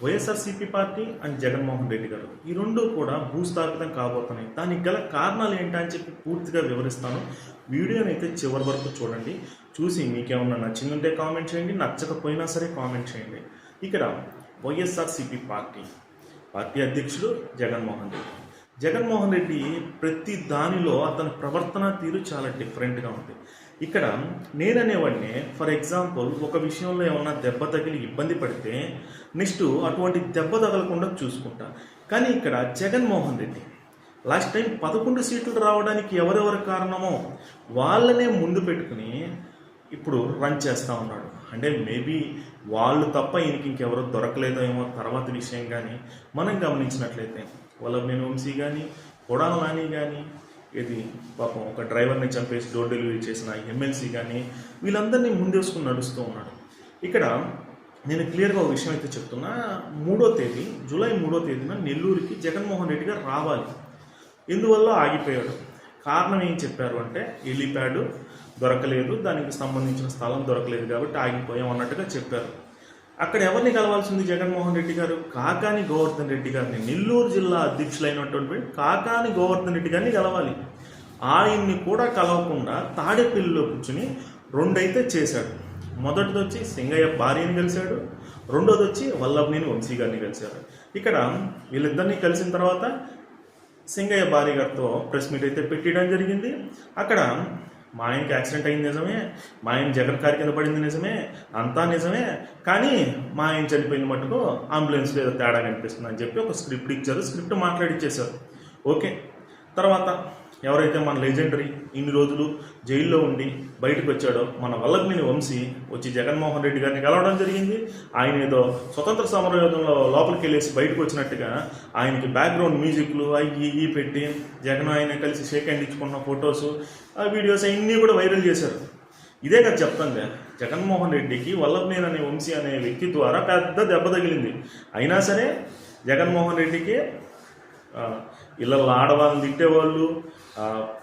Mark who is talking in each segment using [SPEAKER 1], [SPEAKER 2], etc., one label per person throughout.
[SPEAKER 1] YSRCP party and Jaganmohan Reddy గారు ఈ రెండు కూడా భూస్థాపితం కాబోతున్నాయి. దానికి గల కారణాలు ఏంటని చెప్పి పూర్తిగా వివరిస్తాను. వీడియోని అయితే చివరి వరకు చూడండి. చూసి మీకేమన్నా నచ్చిందంటే కామెంట్ చేయండి, నచ్చకపోయినా సరే కామెంట్ చేయండి. ఇక్కడ వైఎస్ఆర్సీపీ పార్టీ అధ్యక్షుడు జగన్మోహన్ రెడ్డి ప్రతి దానిలో అతని ప్రవర్తన తీరు చాలా డిఫరెంట్గా ఉంది. ఇక్కడ నేననేవాడిని ఫర్ ఎగ్జాంపుల్ ఒక విషయంలో ఏమన్నా దెబ్బ తగిలి ఇబ్బంది పడితే నెక్స్ట్ అటువంటి దెబ్బ తగలకుండా చూసుకుంటా. కానీ ఇక్కడ జగన్మోహన్ రెడ్డి లాస్ట్ టైం 11 సీట్లు రావడానికి ఎవరెవరి కారణమో వాళ్ళనే ముందు పెట్టుకుని ఇప్పుడు రన్ చేస్తూ ఉన్నాడు. అంటే మేబీ వాళ్ళు తప్ప ఈయనకి ఇంకెవరో దొరకలేదో ఏమో తర్వాత విషయం. కానీ మనం గమనించినట్లయితే వల్లభనేని వంశీ కానీ, కొడాల నాని కానీ, ఇది పాపం ఒక డ్రైవర్ని చంపేసి డోర్ డెలివరీ చేసిన ఎమ్మెల్సీ కానీ వీళ్ళందరినీ ముందేసుకుని నడుస్తూ ఉన్నాడు. ఇక్కడ నేను క్లియర్గా ఒక విషయం అయితే చెప్తున్నా. జూలై 3వ తేదీన నెల్లూరుకి జగన్మోహన్ రెడ్డి గారు రావాలి. ఎందువల్ల ఆగిపోయాడు? కారణం ఏం చెప్పారు అంటే హెలీప్యాడ్ దొరకలేదు, దానికి సంబంధించిన స్థలం దొరకలేదు కాబట్టి ఆగిపోయాం అన్నట్టుగా చెప్పారు. అక్కడ ఎవరిని కలవాల్సింది జగన్మోహన్ రెడ్డి గారు? కాకాని గోవర్ధన్ రెడ్డి గారిని, నెల్లూరు జిల్లా అధ్యక్షులైనటువంటి కాకాని గోవర్ధన్ రెడ్డి గారిని కలవాలి. ఆయన్ని కూడా కలవకుండా తాడేపల్లిలో కూర్చుని రెండైతే చేశాడు. మొదటిది వచ్చి సింగయ్య భార్యని కలిశాడు, రెండోది వచ్చి వల్లభనేని వంశీ గారిని కలిశారు. ఇక్కడ వీళ్ళిద్దరిని కలిసిన తర్వాత సింగయ్య భార్య గారితో ప్రెస్ మీట్ అయితే పెట్టడం జరిగింది. అక్కడ మా ఆయనకి యాక్సిడెంట్ అయింది నిజమే, మా ఆయన జగన్ కారు కింద పడింది నిజమే, అంతా నిజమే, కానీ మా ఆయన చనిపోయిన మట్టుకు అంబులెన్స్లో ఏదో తేడా కనిపిస్తుంది అని చెప్పి ఒక స్క్రిప్ట్ ఇచ్చారు. స్క్రిప్ట్ మాట్లాడిచ్చేశారు. ఓకే. తర్వాత ఎవరైతే మన లెజెండరీ ఇన్ని రోజులు జైల్లో ఉండి బయటకు వచ్చాడో మన వల్లభనేని వంశీ వచ్చి జగన్మోహన్ రెడ్డి గారిని కలవడం జరిగింది. ఆయన ఏదో స్వతంత్ర సమరయోధంలో లోపలికి వెళ్ళేసి బయటకు వచ్చినట్టుగా ఆయనకి బ్యాక్గ్రౌండ్ మ్యూజిక్లు అవి పెట్టి జగన్ ఆయన కలిసి షేక్ హ్యాండ్ ఇచ్చుకున్న ఫొటోస్, ఆ వీడియోస్ అన్నీ కూడా వైరల్ చేశారు. ఇదే కదా చెప్తాను, జగన్మోహన్ రెడ్డికి వల్లభనేని అనే వంశీ అనే వ్యక్తి ద్వారా పెద్ద దెబ్బ తగిలింది. అయినా సరే జగన్మోహన్ రెడ్డికి ఇళ్ళల్లో ఆడవాళ్ళని తిట్టేవాళ్ళు,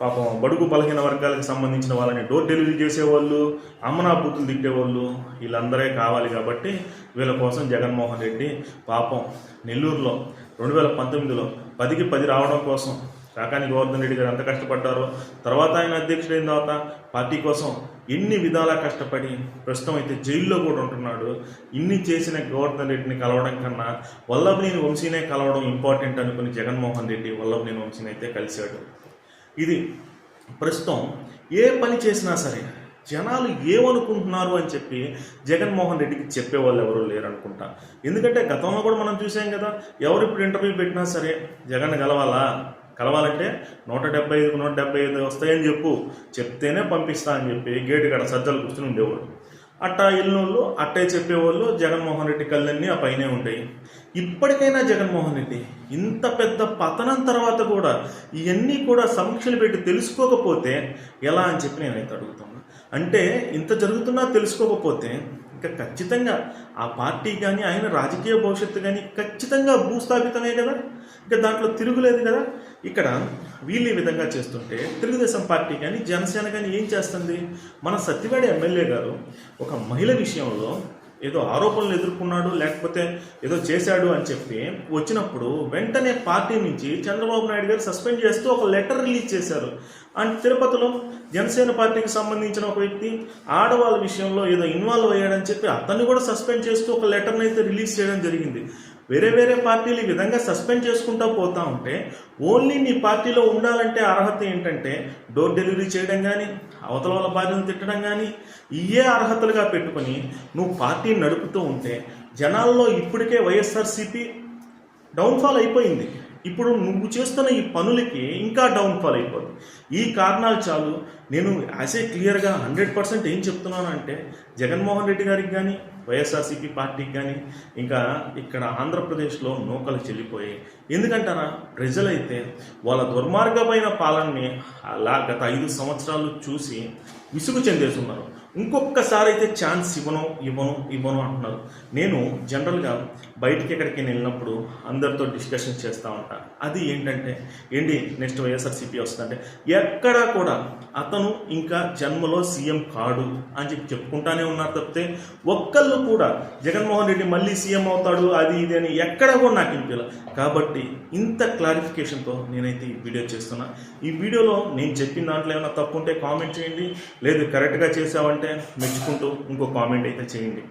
[SPEAKER 1] పాపం బడుగు బలహీన వర్గాలకు సంబంధించిన వాళ్ళని డోర్ డెలివరీ చేసేవాళ్ళు, అమ్మనా బూతులు తిట్టేవాళ్ళు వీళ్ళందరే కావాలి. కాబట్టి వీళ్ళ కోసం జగన్మోహన్ రెడ్డి పాపం నెల్లూరులో 2019లో 10కి 10 రావడం కోసం కాకాని గోవర్ధన్ రెడ్డి గారు ఎంత కష్టపడ్డారో, తర్వాత ఆయన అధ్యక్షుడైన తర్వాత పార్టీ కోసం ఎన్ని విధాలా కష్టపడి ప్రస్తుతం అయితే జైల్లో కూడా ఉంటున్నాడు. ఇన్ని చేసిన గోవర్ధన్ రెడ్డిని కలవడం కన్నా వల్లభనేని వంశీనే కలవడం ఇంపార్టెంట్ అనుకుని జగన్మోహన్ రెడ్డి వల్లభనేని వంశీని అయితే కలిశాడు. ఇది ప్రస్తుతం ఏ పని చేసినా సరే జనాలు ఏమనుకుంటున్నారు అని చెప్పి జగన్మోహన్ రెడ్డికి చెప్పేవాళ్ళు ఎవరు లేరు అనుకుంటా. ఎందుకంటే గతంలో కూడా మనం చూసాం కదా, ఎవరు ఇప్పుడు ఇంటర్వ్యూ పెట్టినా సరే జగన్ కలవాలంటే 175కు 175 వస్తాయని చెప్తేనే పంపిస్తా అని చెప్పి గేటు కాడ సజ్జలు కూర్చుని ఉండేవాడు. అట్టా వెళ్ళినోళ్ళు అట్టే చెప్పేవాళ్ళు. జగన్మోహన్ రెడ్డి కళ్ళన్నీ ఆ పైనే ఉంటాయి. ఇప్పటికైనా జగన్మోహన్ రెడ్డి ఇంత పెద్ద పతనం తర్వాత కూడా ఇవన్నీ కూడా సమీక్షలు పెట్టి తెలుసుకోకపోతే ఎలా అని చెప్పి నేనైతే అడుగుతాను. అంటే ఇంత జరుగుతున్నా తెలుసుకోకపోతే ఇంకా ఖచ్చితంగా ఆ పార్టీ కానీ ఆయన రాజకీయ భవిష్యత్తు కానీ ఖచ్చితంగా భూస్థాపితమే కదా, ఇంకా దాంట్లో తిరుగులేదు కదా. ఇక్కడ వీళ్ళు ఈ విధంగా చేస్తుంటే తెలుగుదేశం పార్టీ కానీ జనసేన కానీ ఏం చేస్తుంది? మన సత్యవేడ ఎమ్మెల్యే గారు ఒక మహిళ విషయంలో ఏదో ఆరోపణలు ఎదుర్కొన్నాడు, లేకపోతే ఏదో చేశాడు అని చెప్పి వచ్చినప్పుడు వెంటనే పార్టీ నుంచి చంద్రబాబు నాయుడు గారు సస్పెండ్ చేస్తూ ఒక లెటర్ రిలీజ్ చేశారు. అండ్ తిరుపతిలో జనసేన పార్టీకి సంబంధించిన ఒక వ్యక్తి ఆడవాళ్ళ విషయంలో ఏదో ఇన్వాల్వ్ అయ్యాడని చెప్పి అతన్ని కూడా సస్పెండ్ చేస్తూ ఒక లెటర్ని అయితే రిలీజ్ చేయడం జరిగింది. వేరే పార్టీలు ఈ విధంగా సస్పెండ్ చేసుకుంటూ పోతా ఉంటే ఓన్లీ నీ పార్టీలో ఉండాలంటే అర్హత ఏంటంటే డోర్ డెలివరీ చేయడం కానీ, అవతల వాళ్ళ భార్యను తిట్టడం కానీ, ఇవే అర్హతలుగా పెట్టుకొని నువ్వు పార్టీని నడుపుతూ ఉంటే జనాల్లో ఇప్పటికే వైఎస్ఆర్సీపీ డౌన్ఫాల్ అయిపోయింది. ఇప్పుడు నువ్వు చేస్తున్న ఈ పనులకి ఇంకా డౌన్ఫాల్ అయిపోతుంది. ఈ కారణాలు చాలు. నేను క్లియర్గా 100% ఏం చెప్తున్నాను అంటే జగన్మోహన్ రెడ్డి గారికి కానీ వైఎస్ఆర్సీపీ పార్టీకి కానీ ఇంకా ఇక్కడ ఆంధ్రప్రదేశ్లో నూకలు చెల్లిపోయాయి. ఎందుకంటారా, ప్రజలైతే వాళ్ళ దుర్మార్గమైన పాలనని అలా గత 5 సంవత్సరాలు చూసి విసుగు చెందేస్తున్నారు. ఇంకొకసారి అయితే ఛాన్స్ ఇవ్వను అంటున్నారు. నేను జనరల్గా బయటికి ఎక్కడికి వెళ్ళినప్పుడు అందరితో డిస్కషన్ చేస్తూ ఉంటాను. అది ఏంటంటే నెక్స్ట్ వైఎస్ఆర్సీపీ వస్తుందంటే ఎక్కడా కూడా అతను ఇంకా జన్మలో సీఎం కాడు అని చెప్పుకుంటానే ఉన్నారు తప్పితే ఒక్కళ్ళు కూడా జగన్మోహన్ రెడ్డి మళ్ళీ సీఎం అవుతాడు అది ఇది అని ఎక్కడా కూడా నాకు వినిపించలేదు. కాబట్టి ఇంత క్లారిఫికేషన్తో నేనైతే ఈ వీడియో చేస్తున్నా. ఈ వీడియోలో నేను చెప్పిన దాంట్లో ఏమైనా తప్పు ఉంటే కామెంట్ చేయండి, లేదు కరెక్ట్గా చేసావంటే మెచ్చుకుంటూ ఇంకో కామెంట్ అయితే చేయండి.